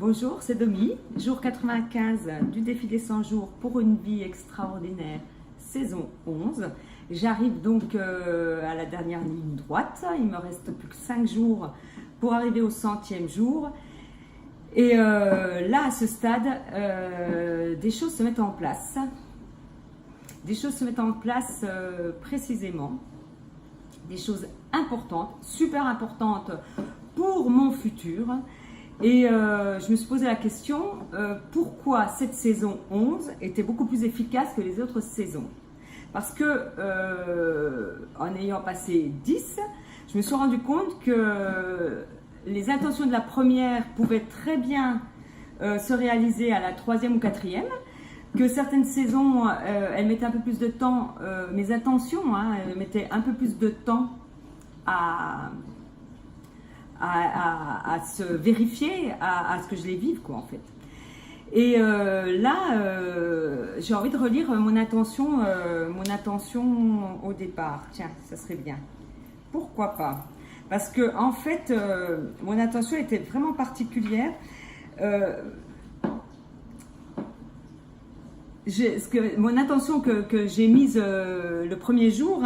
Bonjour, c'est Domi, jour 95 du défi des 100 jours pour une vie extraordinaire, saison 11. J'arrive donc à la dernière ligne droite, il me reste plus que 5 jours pour arriver au 100e jour. Et là, à ce stade, des choses se mettent en place. Des choses se mettent en place précisément, des choses importantes, super importantes pour mon futur. Et je me suis posé la question, pourquoi cette saison 11 était beaucoup plus efficace que les autres saisons? Parce que en ayant passé 10, je me suis rendu compte que les intentions de la première pouvaient très bien se réaliser à la 3e ou 4e, que certaines saisons, elles mettaient un peu plus de temps, mes intentions, elles mettaient un peu plus de temps à se vérifier, à ce que je les vive, quoi, en fait. Et là, j'ai envie de relire mon intention au départ. Tiens, ça serait bien. Pourquoi pas? Parce que, en fait, mon intention était vraiment particulière. Mon intention que j'ai mise le premier jour,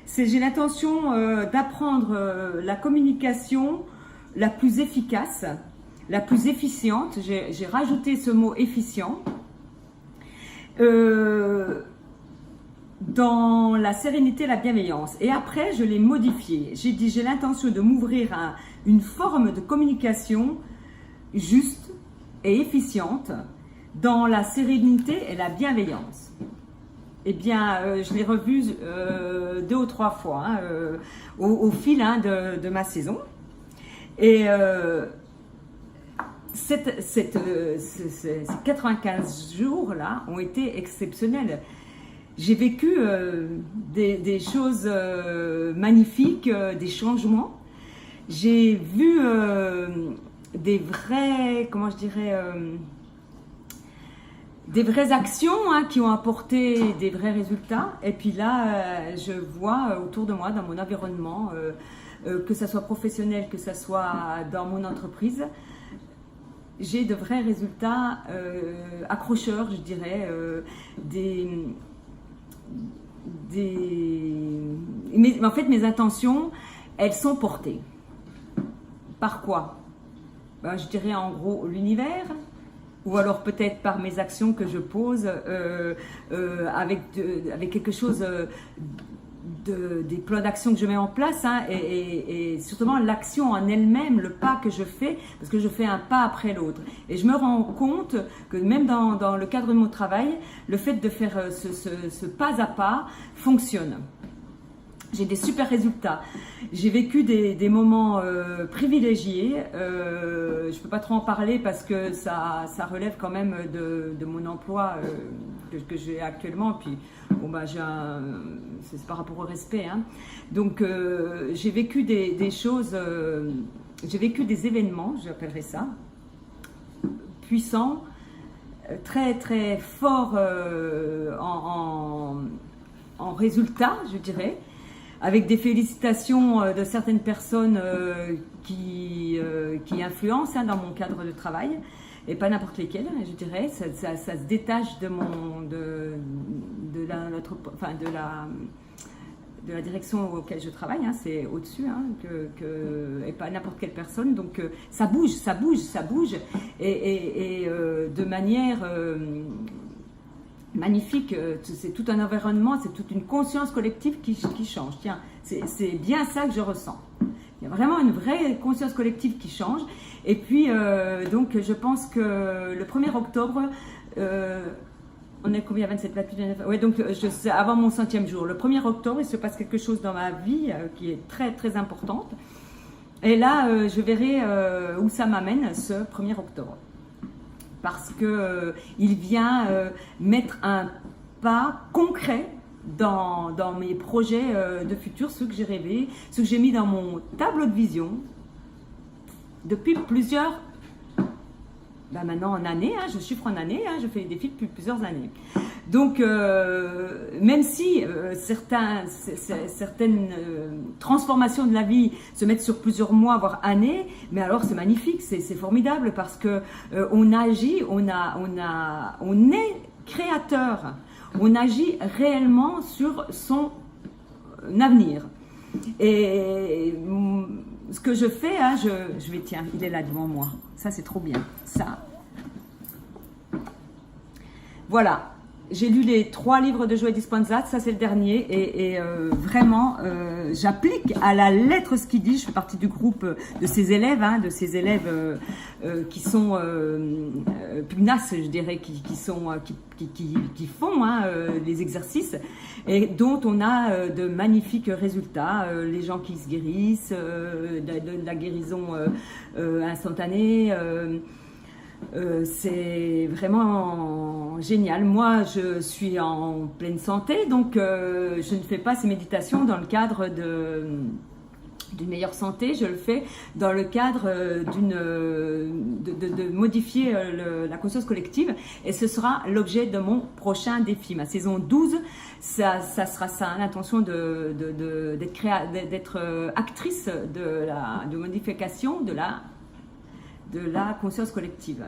c'est j'ai l'intention d'apprendre la communication la plus efficace, la plus efficiente. J'ai rajouté ce mot efficient dans la sérénité et la bienveillance. Et après, je l'ai modifié. J'ai dit j'ai l'intention de m'ouvrir à une forme de communication juste et efficiente dans la sérénité et la bienveillance. Eh bien, je l'ai revu 2 ou 3 fois au fil de ma saison. Et ces 95 jours-là ont été exceptionnels. J'ai vécu des choses magnifiques, des changements. J'ai vu des vrais, comment je dirais, des vraies actions qui ont apporté des vrais résultats. Et puis là, je vois autour de moi, dans mon environnement, que ça soit professionnel, que ça soit dans mon entreprise, j'ai de vrais résultats accrocheurs, je dirais, mais en fait, mes intentions, elles sont portées. Par quoi? Je dirais en gros l'univers, ou alors peut-être par mes actions que je pose avec quelque chose des plans d'action que je mets en place, et surtout l'action en elle-même, le pas que je fais, parce que je fais un pas après l'autre. Et je me rends compte que même dans le cadre de mon travail, le fait de faire ce pas à pas fonctionne. J'ai des super résultats. J'ai vécu des moments privilégiés. Je ne peux pas trop en parler parce que ça relève quand même de mon emploi que j'ai actuellement. Puis, bon, c'est par rapport au respect. Donc, j'ai vécu des choses, j'ai vécu des événements, j'appellerais ça, puissants, très très forts en résultats, je dirais, avec des félicitations de certaines personnes qui influencent dans mon cadre de travail, et pas n'importe lesquelles, je dirais. Ça se détache de la direction auquel je travaille, c'est au-dessus, et pas n'importe quelle personne. Donc ça bouge, et de manière magnifique. C'est tout un environnement, c'est toute une conscience collective qui change. Tiens, c'est bien ça que je ressens. Il y a vraiment une vraie conscience collective qui change. Et puis, donc, je pense que le 1er octobre, on est combien? 27, 28, 29. Ouais, donc, avant mon 100e jour. Le 1er octobre, il se passe quelque chose dans ma vie qui est très, très importante. Et là, je verrai où ça m'amène ce 1er octobre. Parce que il vient mettre un pas concret dans mes projets de futur, ceux que j'ai rêvés, ceux que j'ai mis dans mon tableau de vision depuis plusieurs, maintenant en années, je chiffre en années, je fais des défis depuis plusieurs années. Donc, même si certaines transformations de la vie se mettent sur plusieurs mois, voire années, mais alors c'est magnifique, c'est formidable parce que on agit, on est créateur, on agit réellement sur son avenir. Et ce que je fais, hein, je vais, tiens, il est là devant moi, ça c'est trop bien, ça. Voilà. J'ai lu les 3 livres de Joe Dispenza, ça c'est le dernier, et vraiment, j'applique à la lettre ce qu'il dit. Je fais partie du groupe de ces élèves, hein, qui sont pugnaces, je dirais, qui font hein, les exercices, et dont on a de magnifiques résultats. Les gens qui se guérissent, de la guérison instantanée. C'est vraiment génial. Moi, je suis en pleine santé, donc je ne fais pas ces méditations dans le cadre d'une meilleure santé. Je le fais dans le cadre de modifier la conscience collective, et ce sera l'objet de mon prochain défi. Ma saison 12, ça sera ça, l'intention d'être actrice de modification de la conscience collective.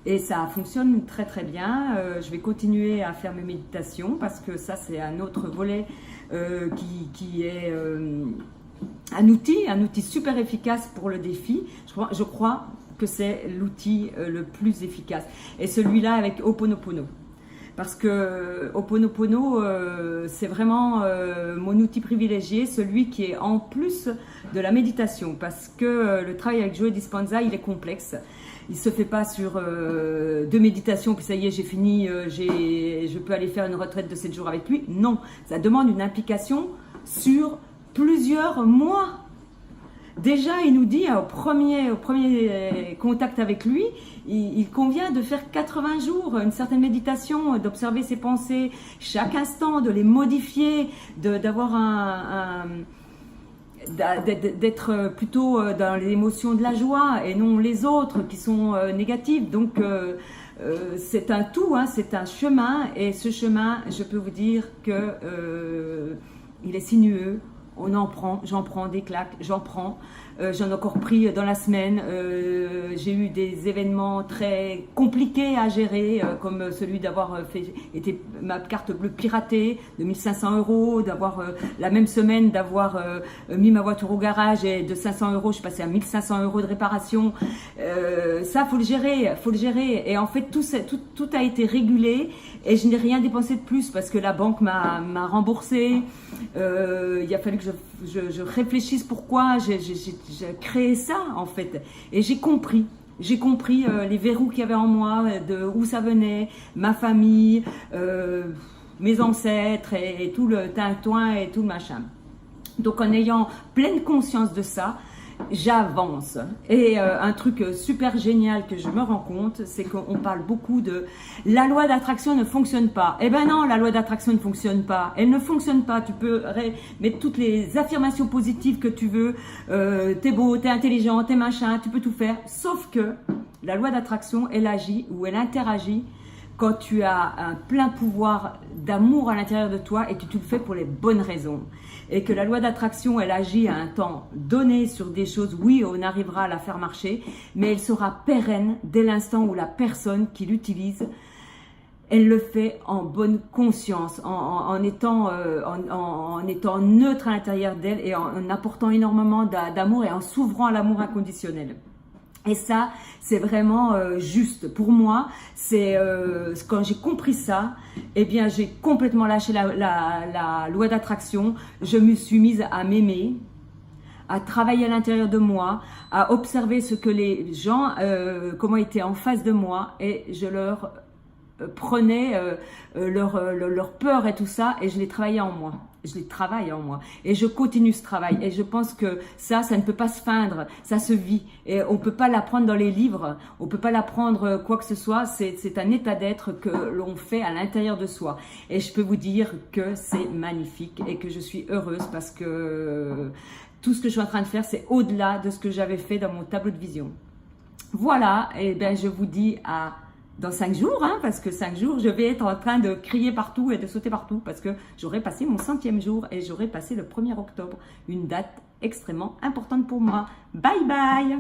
Et ça fonctionne très très bien. Je vais continuer à faire mes méditations parce que ça c'est un autre volet qui est un outil super efficace pour le défi. Je crois que c'est l'outil le plus efficace. Et celui-là avec Ho'oponopono. Parce que Ho'oponopono, c'est vraiment mon outil privilégié, celui qui est en plus de la méditation. Parce que le travail avec Joe Dispenza, il est complexe. Il ne se fait pas sur 2 méditations, puis ça y est, j'ai fini, je peux aller faire une retraite de 7 jours avec lui. Non, ça demande une implication sur plusieurs mois. Déjà, il nous dit, au premier contact avec lui, il convient de faire 80 jours, une certaine méditation, d'observer ses pensées chaque instant, de les modifier, d'avoir d'être plutôt dans les émotions de la joie et non les autres qui sont négatives. Donc, c'est un tout, hein, c'est un chemin, et ce chemin, je peux vous dire que il est sinueux. J'en prends des claques, j'en ai encore pris dans la semaine. J'ai eu des événements très compliqués à gérer, comme celui d'avoir été ma carte bleue piratée de 1 500 €, d'avoir la même semaine d'avoir mis ma voiture au garage, et de 500 €, je suis passée à 1 500 € de réparation. Ça, faut le gérer. Et en fait, tout a été régulé, et je n'ai rien dépensé de plus parce que la banque m'a remboursé. Il a fallu que je réfléchisse pourquoi j'ai créé ça, en fait. Et j'ai compris les verrous qu'il y avait en moi, de où ça venait, ma famille, mes ancêtres, et tout le tintouin et tout le machin. Donc, en ayant pleine conscience de ça, j'avance. Et un truc super génial que je me rends compte, c'est qu'on parle beaucoup de la loi d'attraction ne fonctionne pas. Eh ben non, la loi d'attraction ne fonctionne pas. Elle ne fonctionne pas. Tu peux mettre toutes les affirmations positives que tu veux. T'es beau, t'es intelligent, t'es machin, tu peux tout faire. Sauf que la loi d'attraction, elle agit ou elle interagit quand tu as un plein pouvoir d'amour à l'intérieur de toi et que tu le fais pour les bonnes raisons. Et que la loi d'attraction, elle agit à un temps donné sur des choses, oui, on arrivera à la faire marcher, mais elle sera pérenne dès l'instant où la personne qui l'utilise, elle le fait en bonne conscience, en étant neutre à l'intérieur d'elle, et en apportant énormément d'amour, et en s'ouvrant à l'amour inconditionnel. Et ça, c'est vraiment juste. Pour moi, c'est quand j'ai compris ça, eh bien, j'ai complètement lâché la loi d'attraction. Je me suis mise à m'aimer, à travailler à l'intérieur de moi, à observer ce que les gens, comment étaient en face de moi, et je leur prenais leur peur et tout ça, et je les travaillais en moi. Je les travaille en moi, et je continue ce travail, et je pense que ça ne peut pas se feindre, ça se vit, et on peut pas l'apprendre dans les livres, on peut pas l'apprendre quoi que ce soit, c'est un état d'être que l'on fait à l'intérieur de soi, et je peux vous dire que c'est magnifique, et que je suis heureuse parce que tout ce que je suis en train de faire, c'est au-delà de ce que j'avais fait dans mon tableau de vision. Voilà, et bien je vous dis à dans 5 jours, hein, parce que 5 jours, je vais être en train de crier partout et de sauter partout, parce que j'aurai passé mon 100e jour et j'aurai passé le 1er octobre, une date extrêmement importante pour moi. Bye bye!